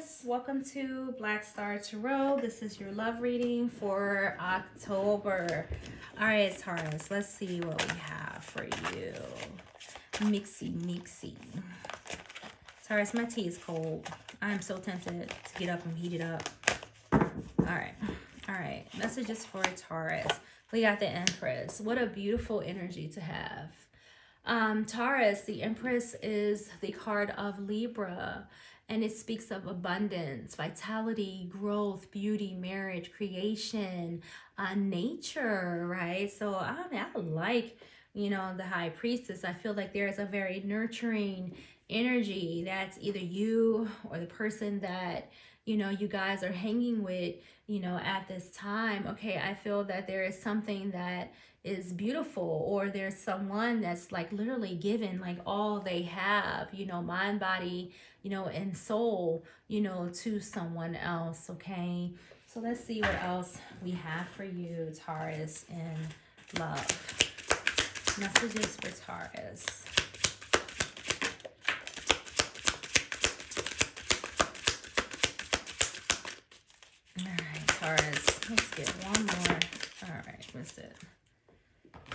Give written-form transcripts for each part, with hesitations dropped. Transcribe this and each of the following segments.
Taurus, welcome to Black Star Tarot. This is your love reading for October. All right, Taurus, let's see what we have for you. Mixy. Taurus, my tea is cold. I'm so tempted to get up and heat it up. All right. Messages for Taurus. We got the Empress. What a beautiful energy to have. Taurus, the Empress is the card of Libra, and it speaks of abundance, vitality, growth, beauty, marriage, creation, nature, right? So I like, the High Priestess. I feel like there's a very nurturing energy that's either you or the person that, you guys are hanging with, at this time. Okay, I feel that there is something that is beautiful, or there's someone that's like literally given like all they have, mind, body, and soul, to someone else. Okay, so let's see what else we have for you, Taurus, in love. Messages for Taurus. All right, Taurus, let's get one more. All right, what's it?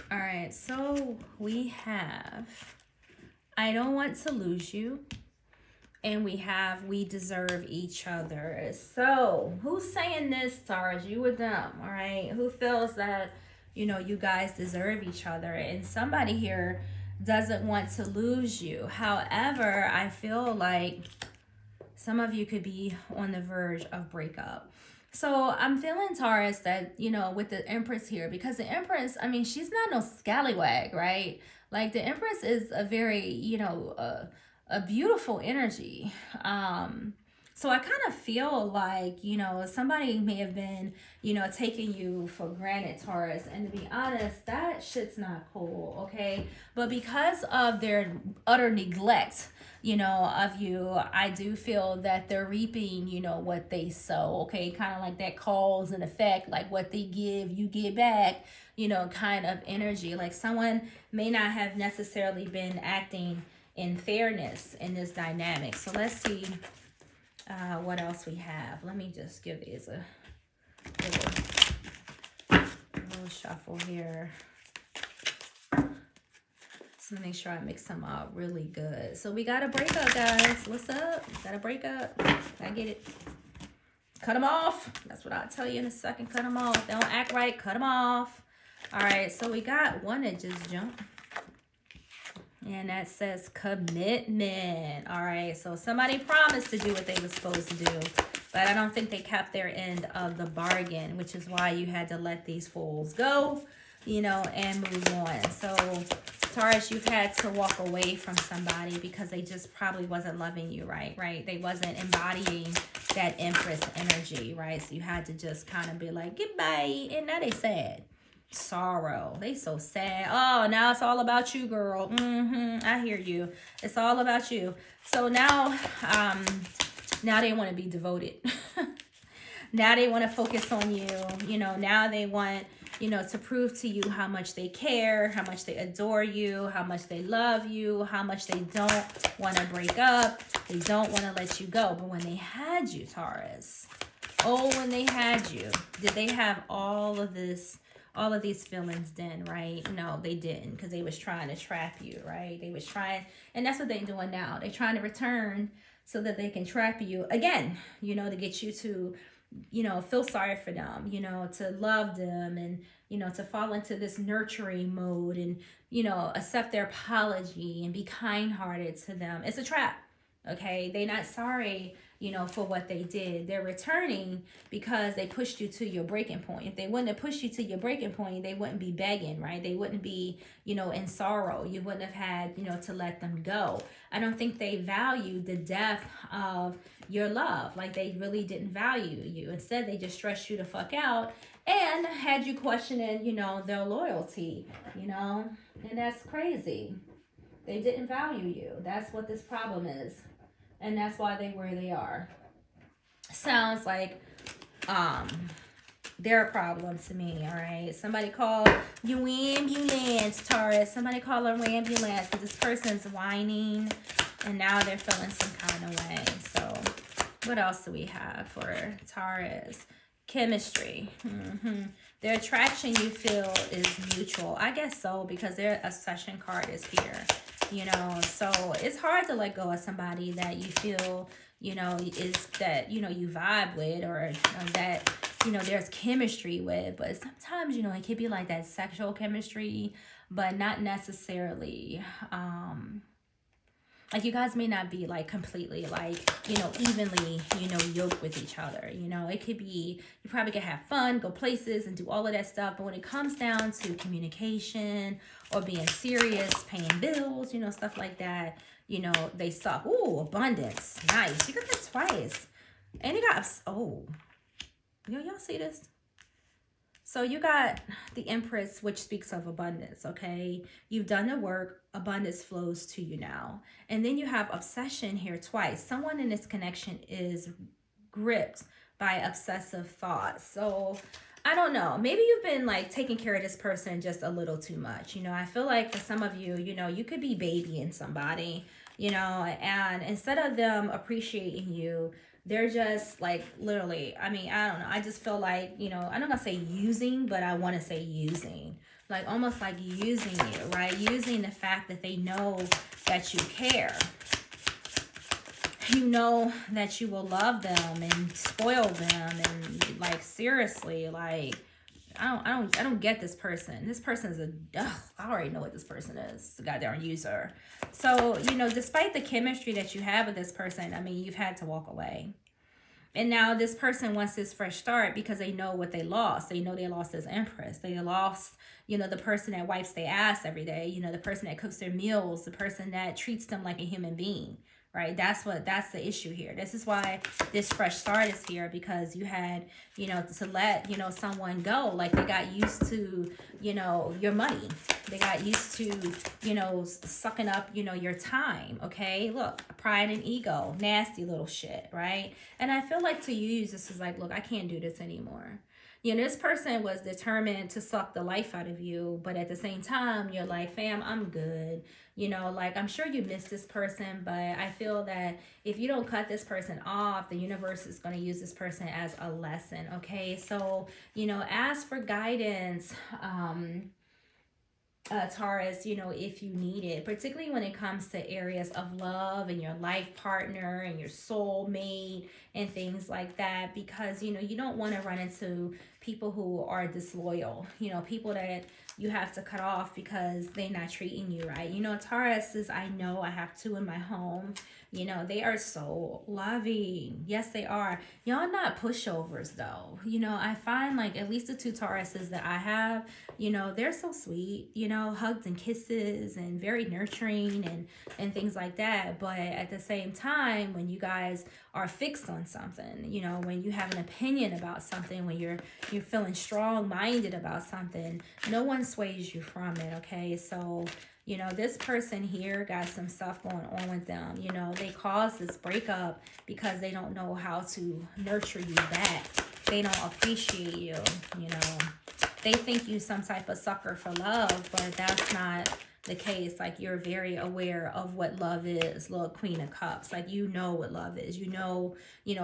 All right, so we have I don't want to lose you, and we have we deserve each other. So who's saying this, Taurus? You or them? All right, who feels that you guys deserve each other, and somebody here doesn't want to lose you. However, I feel like some of you could be on the verge of breakup. So I'm feeling, Taurus, that, with the Empress here, because the Empress, I mean, she's not no scallywag, right? Like the Empress is a very, a beautiful energy. So I kind of feel like, somebody may have been, taking you for granted, Taurus. And to be honest, that shit's not cool, okay? But because of their utter neglect, of you, I do feel that they're reaping, what they sow, okay? Kind of like that cause and effect, like what they give, you get back, kind of energy. Like someone may not have necessarily been acting in fairness in this dynamic. So let's see what else we have. Let me just give these a little shuffle here. So make sure I mix them up really good. So we got a breakup, guys. What's up? Got a breakup. I get it. Cut them off. That's what I'll tell you in a second. Cut them off. They don't act right. Cut them off. All right. So we got one that just jumped. And that says commitment. All right. So somebody promised to do what they were supposed to do, but I don't think they kept their end of the bargain, which is why you had to let these fools go, and move on. So Taurus, you've had to walk away from somebody because they just probably wasn't loving you right? They wasn't embodying that Empress energy, right? So you had to just kind of be like, goodbye. And now they sad. Sorrow. They so sad. Oh, now it's all about you, girl. I hear you. It's all about you. So now they want to be devoted. Now they want to focus on you. Now they want, to prove to you how much they care, how much they adore you, how much they love you, how much they don't want to break up. They don't want to let you go. But when they had you, Taurus, when they had you, did they have all of these feelings then, right? No, they didn't, because they was trying to trap you, right? They was trying, and that's what they're doing now. They're trying to return so that they can trap you again, to get you to, feel sorry for them, to love them, and, to fall into this nurturing mode and, accept their apology and be kind-hearted to them. It's a trap, okay? They're not sorry, for what they did. They're returning because they pushed you to your breaking point. If they wouldn't have pushed you to your breaking point, they wouldn't be begging, right? They wouldn't be, in sorrow. You wouldn't have had, to let them go. I don't think they valued the depth of your love. Like they really didn't value you. Instead, they just stressed you the fuck out and had you questioning, their loyalty, and that's crazy. They didn't value you. That's what this problem is. And that's why they where they are. Sounds like their problem to me, all right? Somebody call you ambulance, Taurus. Somebody call an ambulance, because this person's whining and now they're feeling some kind of way. So What else do we have for Taurus? Chemistry. The attraction you feel is mutual. I guess so, because their obsession card is here. You know, so it's hard to let go of somebody that you feel, you know, is that, you know, you vibe with, or that, you know, there's chemistry with. But sometimes, you know, it could be like that sexual chemistry, but not necessarily. Like, you guys may not be like completely like, you know, evenly, you know, yoked with each other. You know, it could be, you probably could have fun, go places and do all of that stuff. But when it comes down to communication or being serious, paying bills, you know, stuff like that, you know, they suck. Ooh, abundance. Nice. You got that twice. And you got, oh, y'all see this? So you got the Empress, which speaks of abundance, okay? You've done the work, abundance flows to you now. And then you have obsession here twice. Someone in this connection is gripped by obsessive thoughts. So I don't know. Maybe you've been like taking care of this person just a little too much. You know, I feel like for some of you, you know, you could be babying somebody, you know, and instead of them appreciating you, they're just like literally, I mean, I don't know. I just feel like, you know, I'm not going to say using, but I want to say using. Like almost like using you, right? Using the fact that they know that you care. You know that you will love them and spoil them, and like seriously, like I don't get this person. This person is I already know what this person is. It's a goddamn user. So, you know, despite the chemistry that you have with this person, I mean, you've had to walk away. And now this person wants this fresh start because they know what they lost. They know they lost this Empress. They lost, you know, the person that wipes their ass every day. You know, the person that cooks their meals. The person that treats them like a human being. Right? That's the issue here. This is why this fresh start is here, because you had, you know, to let, you know, someone go. Like they got used to, you know, your money. They got used to, you know, sucking up, you know, your time. Okay. Look, pride and ego, nasty little shit. Right. And I feel like to use this is like, look, I can't do this anymore. You know, this person was determined to suck the life out of you, but at the same time, you're like, fam, I'm good. You know, like, I'm sure you miss this person, but I feel that if you don't cut this person off, the universe is going to use this person as a lesson, okay? So, you know, ask for guidance, Taurus, you know, if you need it, particularly when it comes to areas of love and your life partner and your soulmate and things like that, because, you know, you don't want to run into people who are disloyal, you know, people that you have to cut off because they're not treating you right. You know, Tauruses, I know I have two in my home. You know, they are so loving. Yes, they are. Y'all not pushovers, though. You know, I find like at least the two Tauruses that I have, you know, they're so sweet, you know, hugs and kisses and very nurturing and things like that. But at the same time, when you guys are fixed on something, you know, when you have an opinion about something, when you're feeling strong-minded about something, no one sways you from it, okay? So, you know, this person here got some stuff going on with them. You know, they caused this breakup because they don't know how to nurture you back. They don't appreciate you, you know. They think you some type of sucker for love, but that's not the case. Like, you're very aware of what love is. Little Queen of Cups. Like, you know what love is. You know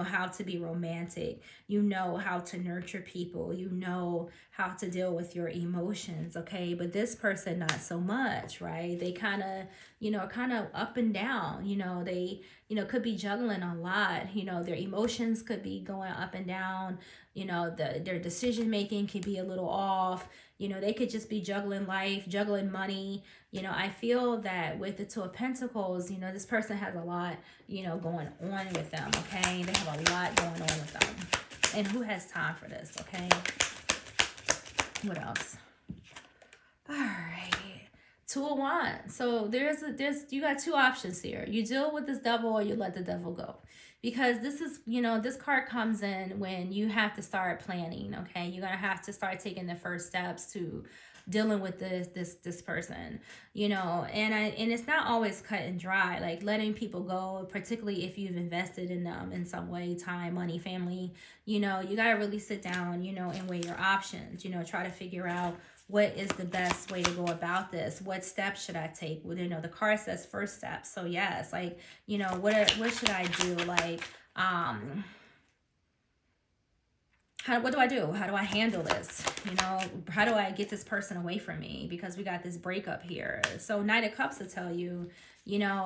how to be romantic. You know how to nurture people. You know how to deal with your emotions, okay? But this person, not so much, right? They kind of up and down. You know, they, you know, could be juggling a lot. You know, their emotions could be going up and down. You know, their decision making could be a little off. You know, they could just be juggling life, juggling money. You know, I feel that with the Two of Pentacles, you know, this person has a lot, you know, going on with them, okay? They have a lot going on with them. And who has time for this, okay? What else? All right. Two of Wands. So you got two options here. You deal with this devil or you let the devil go. Because this is, you know, this card comes in when you have to start planning, okay? You're going to have to start taking the first steps to dealing with this person, you know, and it's not always cut and dry, like letting people go, particularly if you've invested in them in some way, time, money, family. You know, you got to really sit down, you know, and weigh your options, you know, try to figure out what is the best way to go about this? What steps should I take? Well, you know, the card says first step. So yes, like, you know, what should I do? Like, What do I do? How do I handle this? How do I get this person away from me? Because we got this breakup here. So Knight of Cups will tell you,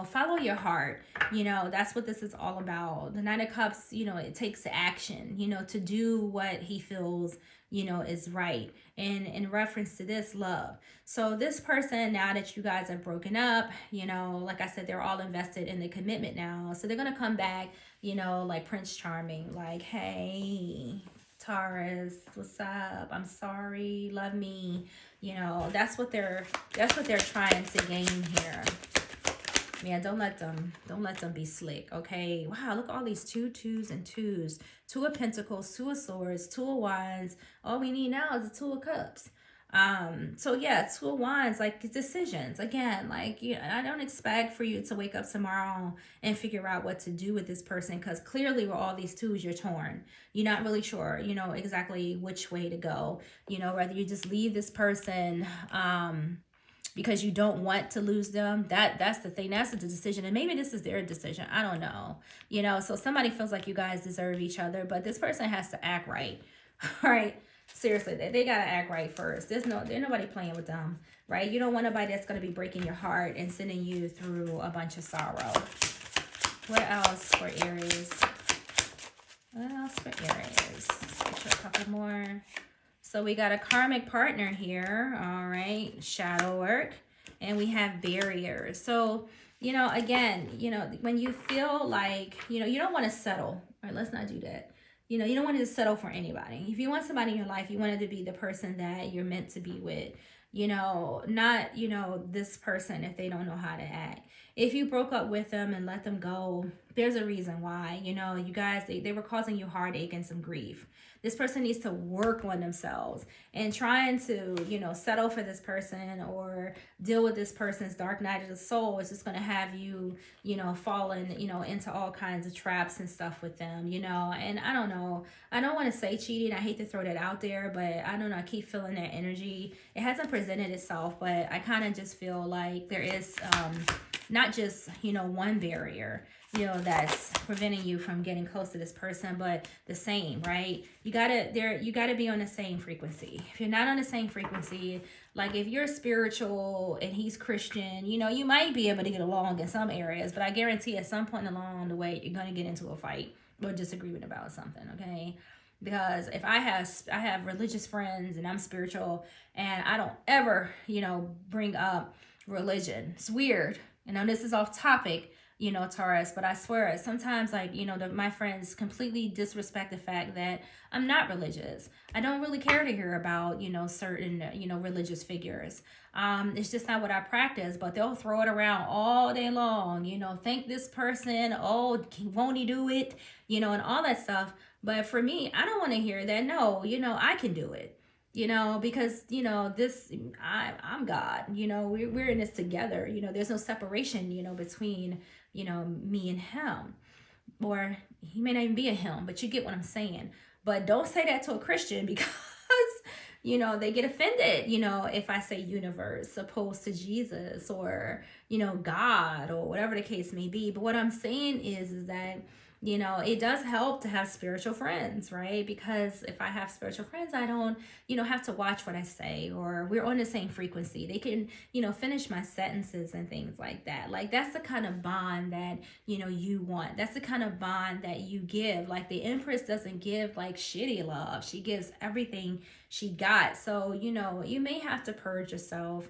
follow your heart. That's what this is all about. The Knight of Cups, it takes action, to do what he feels, is right. And in reference to this, love. So this person, now that you guys have broken up, like I said, they're all invested in the commitment now. So they're going to come back, like Prince Charming, like, hey, Taurus, what's up? I'm sorry, love me. That's what they're trying to gain here. Yeah, don't let them be slick, okay? Wow, look at all these 2 2s and 2s. 2 of Pentacles, 2 of Swords, 2 of Wands. All we need now is the 2 of Cups. So yeah, 2 of Wands, like decisions. Again, like, I don't expect for you to wake up tomorrow and figure out what to do with this person, because clearly with all these 2s, you're torn. You're not really sure, exactly which way to go. Whether you just leave this person, because you don't want to lose them. That's the thing. That's the decision. And maybe this is their decision. I don't know. So somebody feels like you guys deserve each other, but this person has to act right. All right. Seriously, they got to act right first. There's nobody playing with them, right? You don't want nobody that's going to be breaking your heart and sending you through a bunch of sorrow. What else for Aries? What else for Aries? Let's get a couple more. So we got a karmic partner here, all right, shadow work, and we have barriers. So, again, when you feel like, you don't want to settle, all right, let's not do that. You don't want to settle for anybody. If you want somebody in your life, you want it to be the person that you're meant to be with, not, this person if they don't know how to act. If you broke up with them and let them go, there's a reason why. You guys, they were causing you heartache and some grief. This person needs to work on themselves, and trying to, settle for this person or deal with this person's dark night of the soul is just going to have you, falling, into all kinds of traps and stuff with them, and I don't know. I don't want to say cheating. I hate to throw that out there, but I don't know. I keep feeling that energy. It hasn't presented itself, but I kind of just feel like there is, not just, one barrier, that's preventing you from getting close to this person, but the same, right? You gotta be on the same frequency. If you're not on the same frequency, like if you're spiritual and he's Christian, you might be able to get along in some areas, but I guarantee at some point along the way, you're gonna get into a fight or disagreement about something, okay? Because if I have religious friends and I'm spiritual and I don't ever, bring up religion. It's weird. This is off topic, Taurus, but I swear sometimes, like, my friends completely disrespect the fact that I'm not religious. I don't really care to hear about, certain, religious figures. It's just not what I practice, but they'll throw it around all day long, thank this person, oh, won't he do it, and all that stuff. But for me, I don't want to hear that. No, I can do it. Because, I'm God, we're in this together, there's no separation, between, me and him, or he may not even be a him, but you get what I'm saying. But don't say that to a Christian, because, they get offended, if I say universe opposed to Jesus or, God or whatever the case may be. But what I'm saying is that, it does help to have spiritual friends, right? Because if I have spiritual friends, I don't, have to watch what I say, or we're on the same frequency. They can, finish my sentences and things like that. Like, that's the kind of bond that, you want. That's the kind of bond that you give. Like, the Empress doesn't give like shitty love. She gives everything she got. So, you may have to purge yourself,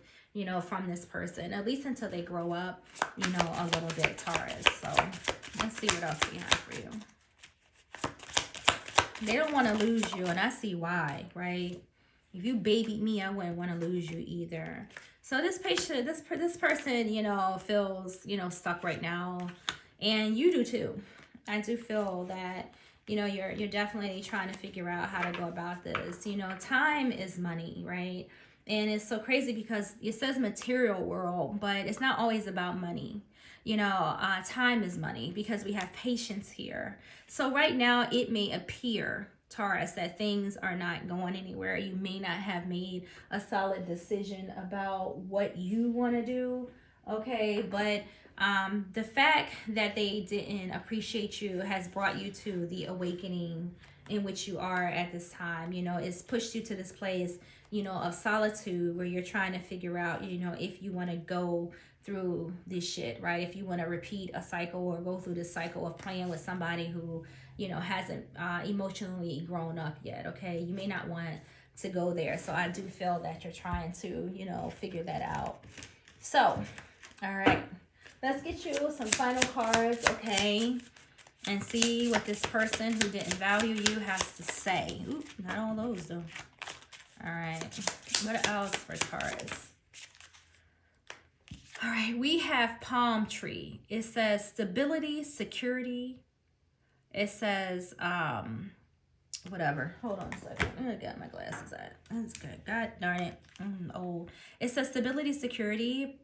from this person, at least until they grow up, a little bit, Taurus. So let's see what else we have for you. They don't want to lose you, and I see why, right? If you babied me, I wouldn't want to lose you either. So this patient, this person, feels, stuck right now, and you do too. I do feel that, you're definitely trying to figure out how to go about this. Time is money, right? And it's so crazy because it says material world, but it's not always about money. Time is money, because we have patience here. So right now it may appear, Taurus, that things are not going anywhere. You may not have made a solid decision about what you want to do. Okay. But The fact that they didn't appreciate you has brought you to the awakening in which you are at this time. You know, it's pushed you to this place, you know, of solitude where you're trying to figure out, you know, if you want to go through this shit, right? If you want to repeat a cycle or go through this cycle of playing with somebody who, you know, hasn't emotionally grown up yet, okay? You may not want to go there. So I do feel that you're trying to, you know, figure that out. So, all right. Let's get you some final cards, okay? And see what this person who didn't value you has to say. Ooh, not all those, though. All right. What else for Taurus? All right. We have palm tree. It says stability, security. It says, whatever. Hold on a second. I got my glasses at. That's good. God darn it. I'm old. It says stability, security.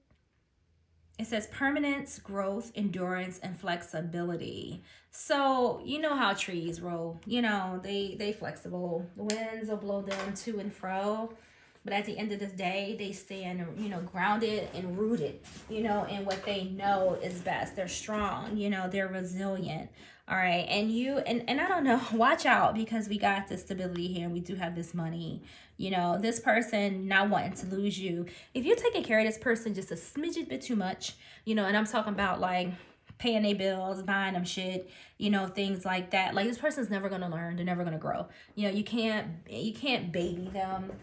It says permanence, growth, endurance, and flexibility. So, you know how trees roll. You know, they flexible. The winds will blow them to and fro. But at the end of this day, they stand, you know, grounded and rooted, you know, in what they know is best. They're strong, you know, they're resilient. All right. And you, and I don't know, watch out because we got this stability here and we do have this money. You know, this person not wanting to lose you. If you're taking care of this person just a smidget bit too much, you know, and I'm talking about like paying their bills, buying them shit, you know, things like that. Like this person's never going to learn. They're never going to grow. You know, you can't baby them.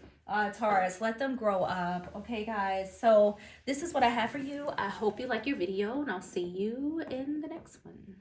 Taurus, let them grow up. Okay, guys. So this is what I have for you. I hope you like your video and I'll see you in the next one.